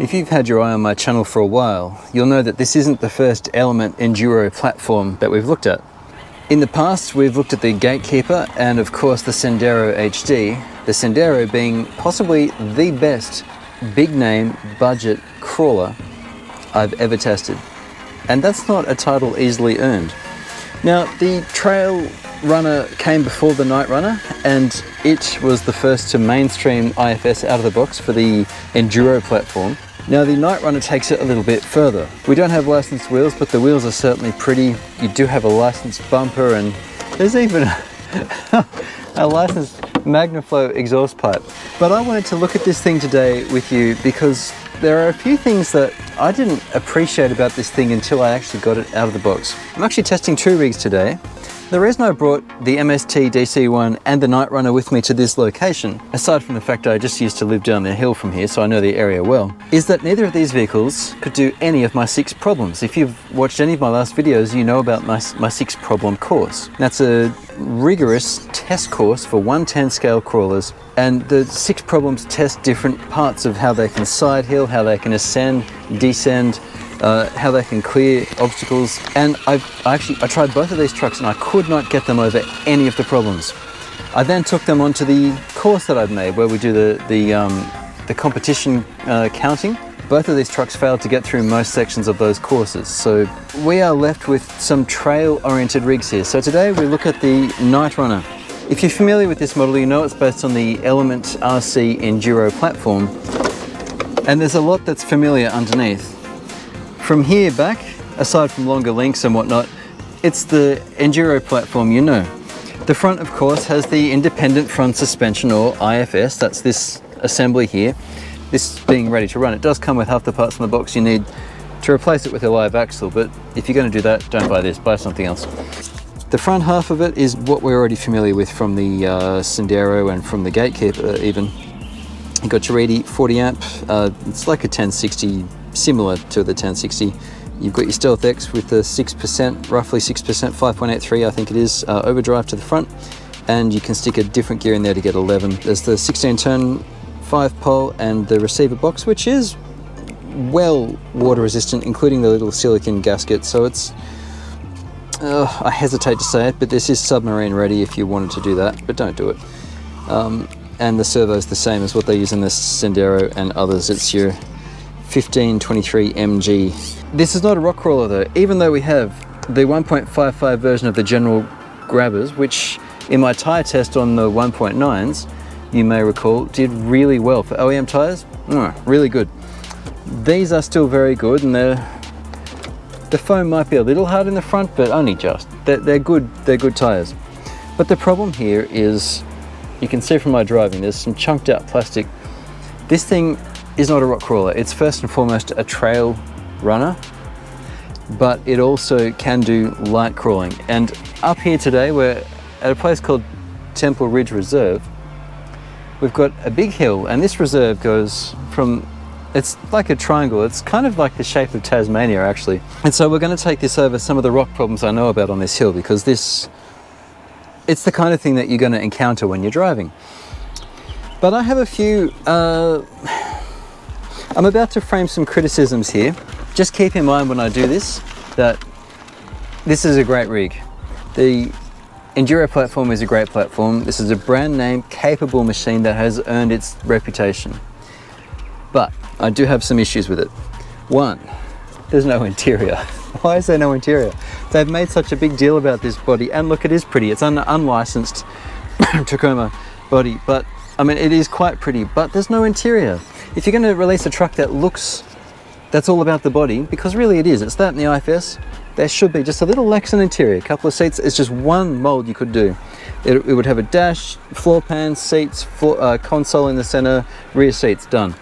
If you've had your eye on my channel for a while, you'll know that this isn't the first Element Enduro platform that we've looked at. In the past, we've looked at the Gatekeeper and of course the Sendero HD, the Sendero being possibly the best big name budget crawler I've ever tested. And that's not a title easily earned. Now, the Trailrunner came before the Knightrunner, and it was the first to mainstream IFS out of the box for the Enduro platform. Now, the Knightrunner takes it a little bit further. We don't have licensed wheels, but the wheels are certainly pretty. You do have a licensed bumper, and there's even a licensed Magnaflow exhaust pipe. But I wanted to look at this thing today with you because there are a few things that I didn't appreciate about this thing until I actually got it out of the box. I'm actually testing two rigs today. The reason I brought the MST DC1 and the Knightrunner with me to this location, aside from the fact I just used to live down the hill from here, so I know the area well, is that neither of these vehicles could do any of my 6 problems. If you've watched any of my last videos, you know about my 6 problem course. That's a rigorous test course for 1/10 scale crawlers, and the 6 problems test different parts of how they can side hill, how they can ascend, descend, how they can clear obstacles. And I tried both of these trucks and I could not get them over any of the problems. I then took them onto the course that I've made where we do the competition counting. Both of these trucks failed to get through most sections of those courses. So we are left with some trail oriented rigs here. So today we look at the Knightrunner. If you're familiar with this model, you know it's based on the Element RC Enduro platform. And there's a lot that's familiar underneath. From here back, aside from longer links and whatnot, it's the Enduro platform you know. The front, of course, has the independent front suspension, or IFS. That's this assembly here. This being ready to run. It does come with half the parts in the box you need to replace it with a live axle, but if you're going to do that, don't buy this, buy something else. The front half of it is what we're already familiar with from the Sendero and from the Gatekeeper even. You've got your 40 amp, it's like a 1060, similar to the 1060. You've got your Stealth X with the 6%, roughly 6%, 5.83 I think it is, overdrive to the front, and you can stick a different gear in there to get 11. There's the 16 turn 5 pole and the receiver box, which is well water resistant, including the little silicon gasket, so it's, I hesitate to say it, but this is submarine ready if you wanted to do that, but don't do it. And the servo's the same as what they use in the Sendero and others. It's your 1523 MG. This is not a rock crawler though, even though we have the 1.55 version of the general grabbers, which in my tyre test on the 1.9s, you may recall, did really well for OEM tyres. Really good. These are still very good, and the foam might be a little hard in the front, but only just. They're good tyres. But the problem here is, you can see from my driving, there's some chunked out plastic. This thing is not a rock crawler. It's first and foremost a trail runner, but it also can do light crawling. And up here today, we're at a place called Temple Ridge Reserve. We've got a big hill, and this reserve goes from, it's like a triangle. It's kind of like the shape of Tasmania actually. And so we're going to take this over some of the rock problems I know about on this hill, because it's the kind of thing that you're going to encounter when you're driving. But I have a few, I'm about to frame some criticisms here. Just keep in mind when I do this, that this is a great rig. The Enduro platform is a great platform. This is a brand name, capable machine that has earned its reputation. But I do have some issues with it. One, there's no interior. Why is there no interior? They've made such a big deal about this body, and look, it is pretty. It's an unlicensed Tacoma body, but I mean, it is quite pretty, but there's no interior. If you're going to release a truck that's all about the body, because really it is, it's that in the IFS, there should be just a little Lexan interior, a couple of seats. It's just one mold you could do. It would have a dash, floor pan, seats, console in the center, rear seats, done.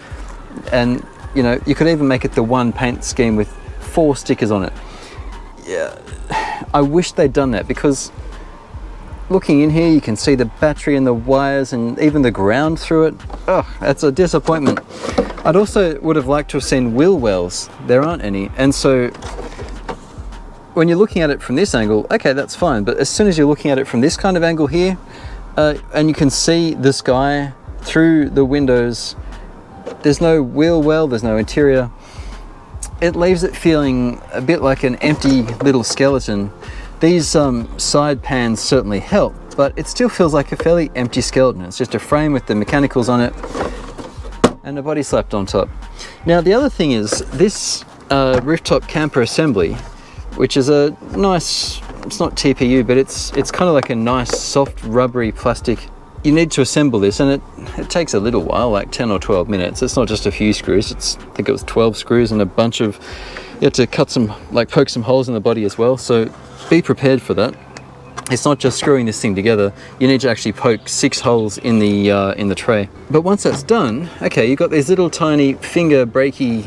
And you know, you could even make it the one paint scheme with 4 stickers on it. Yeah, I wish they'd done that, because looking in here you can see the battery and the wires and even the ground through it. Oh, that's a disappointment. I'd also would have liked to have seen wheel wells. There aren't any, and so when you're looking at it from this angle, okay, that's fine, but as soon as you're looking at it from this kind of angle here, and you can see the sky through the windows There's no wheel well, there's no interior. It leaves it feeling a bit like an empty little skeleton. These side pans certainly help, but it still feels like a fairly empty skeleton. It's just a frame with the mechanicals on it and a body slapped on top. Now the other thing is this rooftop camper assembly, which is a nice, it's not TPU, but it's kind of like a nice soft rubbery plastic. You need to assemble this, and it takes a little while, like 10 or 12 minutes. It's not just a few screws, I think it was 12 screws and a bunch of, you have to cut some, like poke some holes in the body as well, so be prepared for that. It's not just screwing this thing together, you need to actually poke 6 holes in the tray. But once that's done, okay, you've got these little tiny finger breaky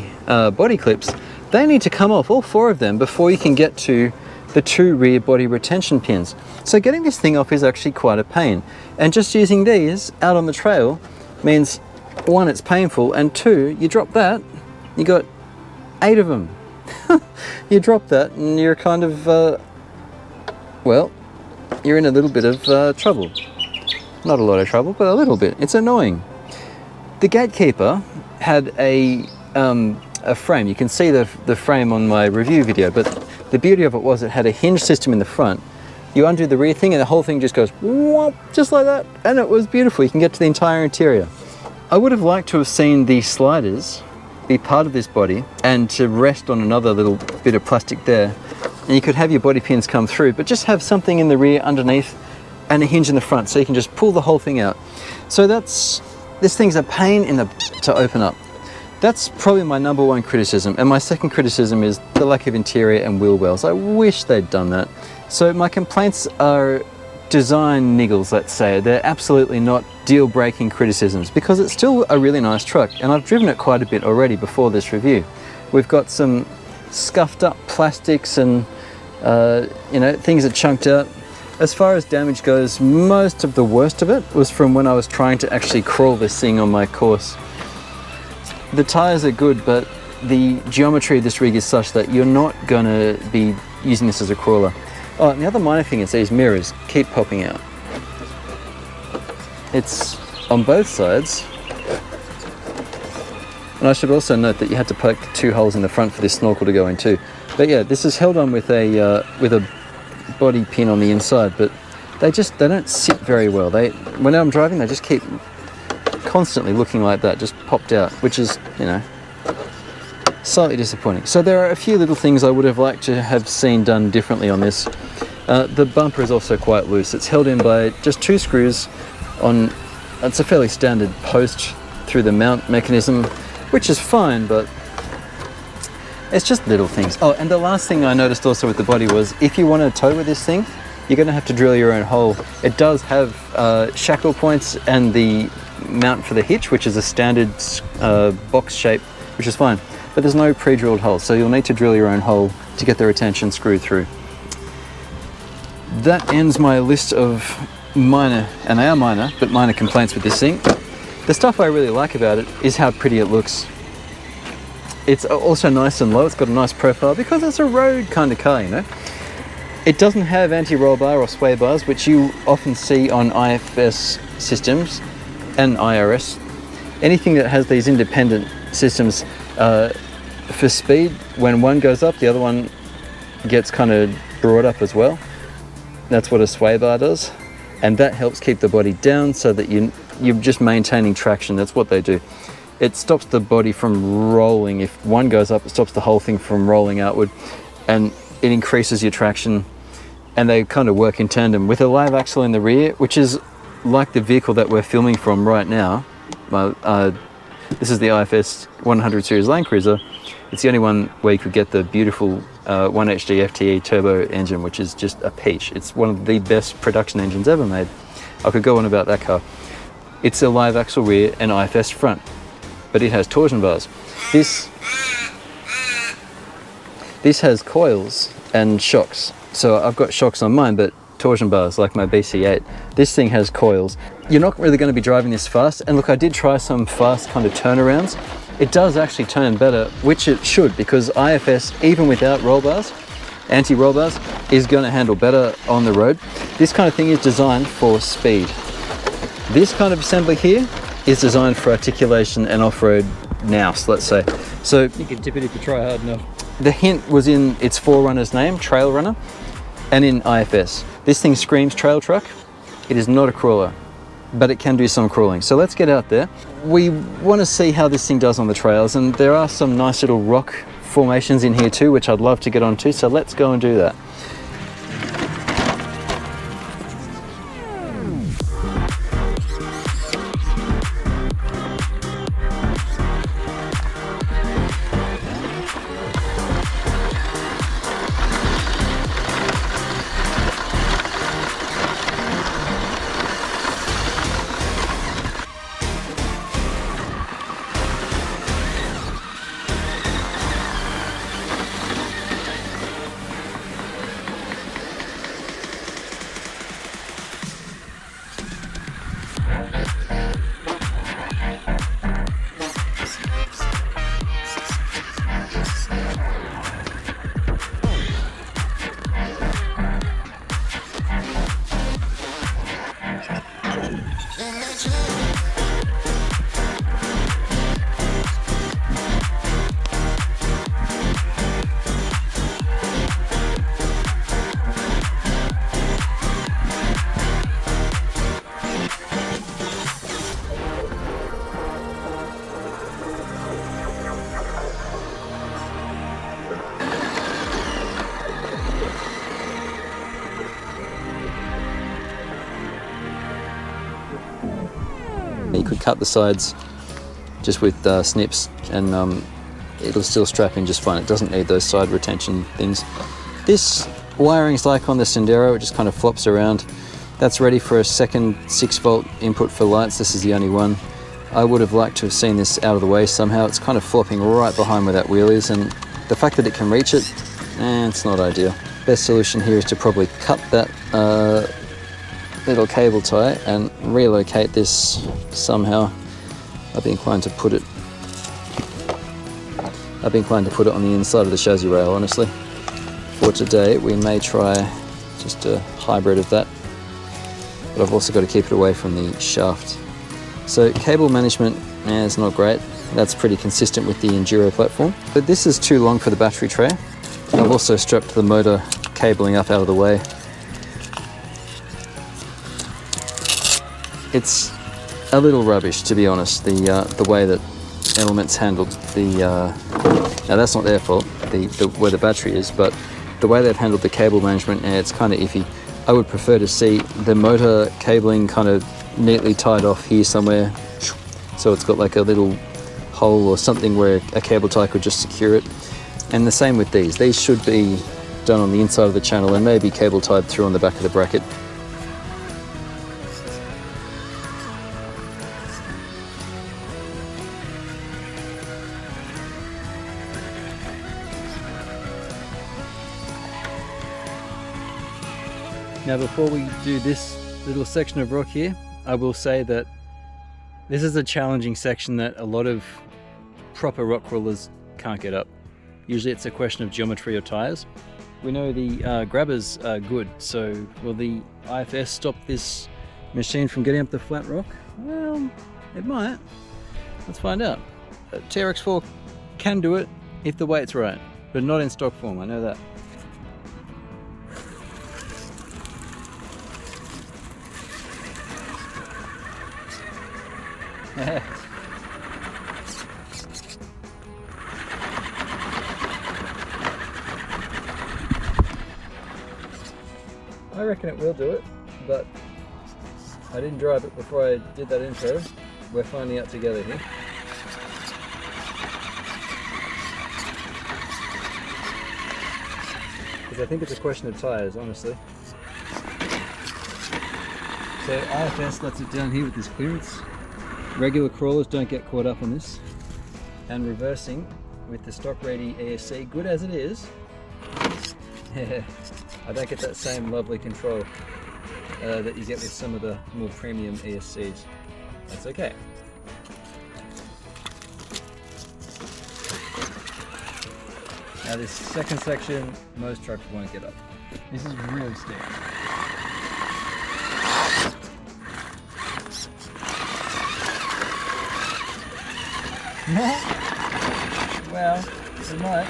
body clips. They need to come off, all 4 of them, before you can get to the 2 rear body retention pins. So getting this thing off is actually quite a pain. And just using these out on the trail means 1, it's painful, and 2, you drop that, you got 8 of them. You drop that and you're kind of, well, you're in a little bit of trouble. Not a lot of trouble, but a little bit. It's annoying. The gatekeeper had a frame. You can see the frame on my review video, but the beauty of it was it had a hinge system in the front. You undo the rear thing and the whole thing just goes whoop, just like that, and it was beautiful. You can get to the entire interior. I would have liked to have seen the sliders be part of this body and to rest on another little bit of plastic there, and you could have your body pins come through, but just have something in the rear underneath and a hinge in the front so you can just pull the whole thing out. So this thing's a pain to open up. That's probably my number 1 criticism, and my second criticism is the lack of interior and wheel wells. I wish they'd done that. So my complaints are design niggles, let's say. They're absolutely not deal-breaking criticisms, because it's still a really nice truck, and I've driven it quite a bit already before this review. We've got some scuffed up plastics and you know, things are chunked out. As far as damage goes, most of the worst of it was from when I was trying to actually crawl this thing on my course. The tires are good, but the geometry of this rig is such that you're not going to be using this as a crawler. Oh, and the other minor thing is these mirrors keep popping out. It's on both sides. And I should also note that you had to poke 2 holes in the front for this snorkel to go in too. But yeah, this is held on with a body pin on the inside, but they don't sit very well. When I'm driving, they just keep constantly looking like that, just popped out, which is, you know, slightly disappointing. So there are a few little things I would have liked to have seen done differently on this. The bumper is also quite loose. It's held in by just 2 screws on, it's a fairly standard post through the mount mechanism, which is fine, but it's just little things. Oh, and the last thing I noticed also with the body was, if you want to tow with this thing, you're going to have to drill your own hole. It does have shackle points and the mount for the hitch, which is a standard box shape, which is fine, but there's no pre-drilled hole, so you'll need to drill your own hole to get the retention screw through. That ends my list of minor, and they are minor, but minor complaints with this thing. The stuff I really like about it is how pretty it looks. It's also nice and low. It's got a nice profile because it's a road kind of car, you know. It doesn't have anti-roll bar or sway bars, which you often see on IFS systems and IRS. Anything that has these independent systems for speed, when one goes up, the other one gets kind of brought up as well. That's what a sway bar does, and that helps keep the body down so that you're just maintaining traction. That's what they do. It stops the body from rolling. If one goes up, it stops the whole thing from rolling outward, and it increases your traction, and they kind of work in tandem. With a live axle in the rear, which is like the vehicle that we're filming from right now, this is the IFS 100 series Land Cruiser. It's the only one where you could get the beautiful 1HD FTE turbo engine, which is just a peach. It's one of the best production engines ever made. I could go on about that car. It's a live axle rear and IFS front, but it has torsion bars. This has coils and shocks. So I've got shocks on mine, but torsion bars like my BC8. This thing has coils. You're not really going to be driving this fast. And look, I did try some fast kind of turnarounds. It does actually turn better, which it should, because IFS, even without roll bars, anti-roll bars, is going to handle better on the road. This kind of thing is designed for speed. This kind of assembly here is designed for articulation and off-road nous, let's say. So You can tip it if you try hard enough. the hint was in its forerunner's name, Trailrunner, and in IFS. This thing screams trail truck. It is not a crawler, but it can do some crawling. So let's get out there. We want to see how this thing does on the trails, and there are some nice little rock formations in here too, which I'd love to get onto, so let's go and do that. You could cut the sides just with snips and it'll still strap in just fine. It doesn't need those side retention things. This wiring's like on the Sendero, it just kind of flops around. That's ready for a second 6-volt input for lights. This is the only one. I would have liked to have seen this out of the way somehow. It's kind of flopping right behind where that wheel is, and the fact that it can reach it, it's not ideal. Best solution here is to probably cut that little cable tie and relocate this somehow. I'd be inclined to put it on the inside of the chassis rail, honestly. For today, we may try just a hybrid of that, but I've also got to keep it away from the shaft. So cable management, it's not great. That's pretty consistent with the Enduro platform, but this is too long for the battery tray. I've also strapped the motor cabling up out of the way. It's a little rubbish, to be honest, the way that Element's handled the now that's not their fault, where the battery is, but the way they've handled the cable management, it's kind of iffy. I would prefer to see the motor cabling kind of neatly tied off here somewhere, so it's got like a little hole or something where a cable tie could just secure it. And the same with these should be done on the inside of the channel and maybe cable tied through on the back of the bracket. Now before we do this little section of rock here, I will say that this is a challenging section that a lot of proper rock crawlers can't get up. Usually it's a question of geometry or tires. We know the grabbers are good, so will the IFS stop this machine from getting up the flat rock? Well, it might. Let's find out. TRX4 can do it if the weight's right, but not in stock form, I know that. I reckon it will do it, but I didn't drive it before I did that intro. We're finding out together here. Because I think it's a question of tyres, honestly. So IFS lets it down here with this clearance. Regular crawlers don't get caught up on this. And reversing with the stock ready ESC, good as it is, I don't get that same lovely control that you get with some of the more premium ESCs. That's okay. Now this second section, most trucks won't get up. This is really steep. Well, we might.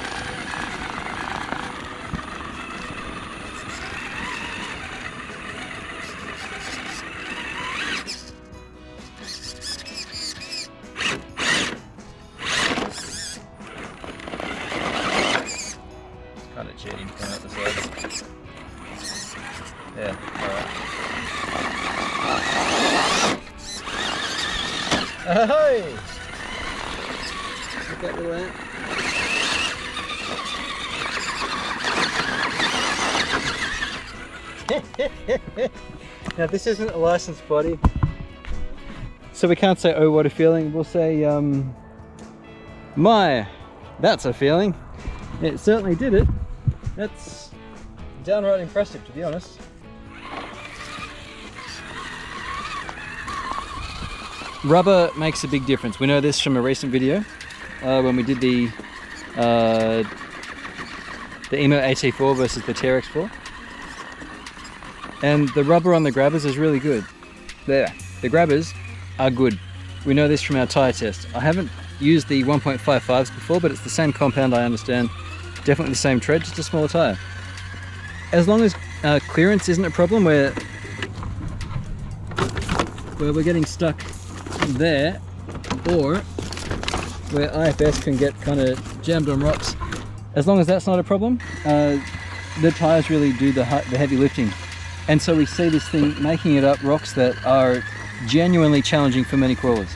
Kind of cheating, coming out the sides. Yeah, alright. Ahoy! Look at the lamp. Now this isn't a licensed body, so we can't say, oh what a feeling. We'll say, my, that's a feeling. It certainly did it. That's downright impressive, to be honest. Rubber makes a big difference. We know this from a recent video when we did the EMO AT4 versus the TRX4. And the rubber on the grabbers is really good. There, the grabbers are good. We know this from our tyre test. I haven't used the 1.55s before, but it's the same compound, I understand. Definitely the same tread, just a smaller tyre. As long as clearance isn't a problem where we're getting stuck there, or where IFS can get kind of jammed on rocks, as long as that's not a problem, the tyres really do the heavy lifting. And so we see this thing making it up rocks that are genuinely challenging for many crawlers.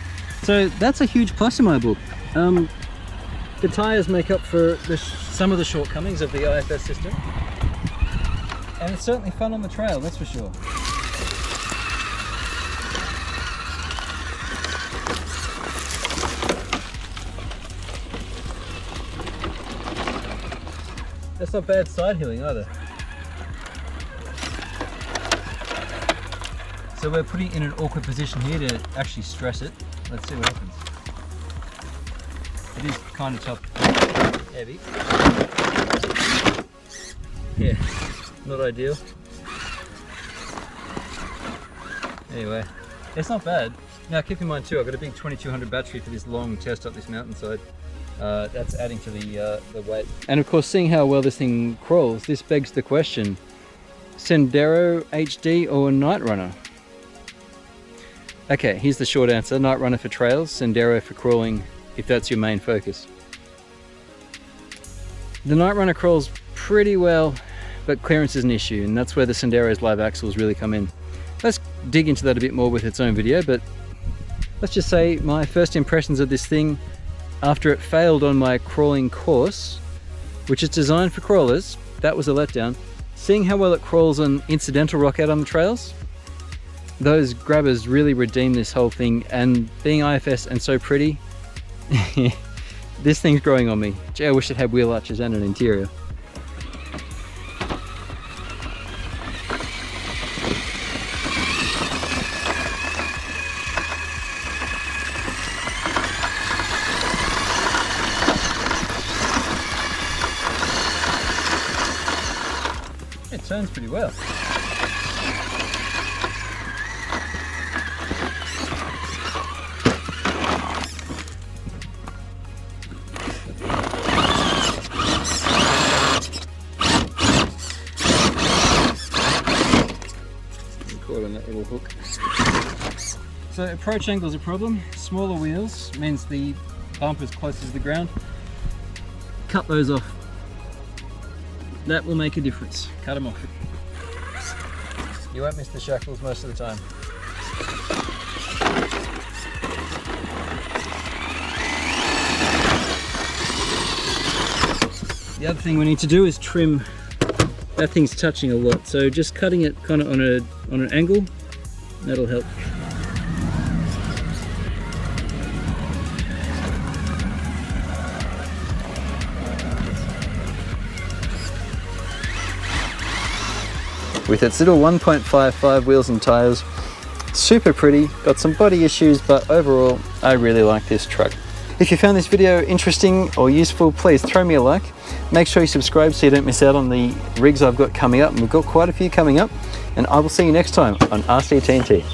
So that's a huge plus in my book. The tyres make up for some of the shortcomings of the IFS system. And it's certainly fun on the trail, that's for sure. That's not bad side-hilling either. So we're putting it in an awkward position here to actually stress it. Let's see what happens. It is kind of tough, heavy. Yeah, not ideal. Anyway, it's not bad. Now keep in mind too, I've got a big 2200 battery for this long test up this mountainside. That's adding to the weight. And of course, seeing how well this thing crawls, this begs the question, Sendero HD or Knightrunner? Okay, here's the short answer. Knightrunner for trails, Sendero for crawling, if that's your main focus. The Knightrunner crawls pretty well, but clearance is an issue, and that's where the Sendero's live axles really come in. Let's dig into that a bit more with its own video, but let's just say my first impressions of this thing after it failed on my crawling course, which is designed for crawlers, that was a letdown. Seeing how well it crawls on incidental rock out on the trails, those grabbers really redeem this whole thing, and being IFS and so pretty, this thing's growing on me. Gee, I wish it had wheel arches and an interior. It turns pretty well. Caught on that little hook. So approach angle is a problem. Smaller wheels means the bumper's closer to the ground. Cut those off. That will make a difference. Cut them off. You won't miss the shackles most of the time. The other thing we need to do is trim. That thing's touching a lot, so just cutting it kind of on an angle, that'll help. With its little 1.55 wheels and tyres, super pretty, got some body issues, but overall I really like this truck. If you found this video interesting or useful, please throw me a like. Make sure you subscribe so you don't miss out on the rigs I've got coming up, and we've got quite a few coming up, and I will see you next time on RC-TNT.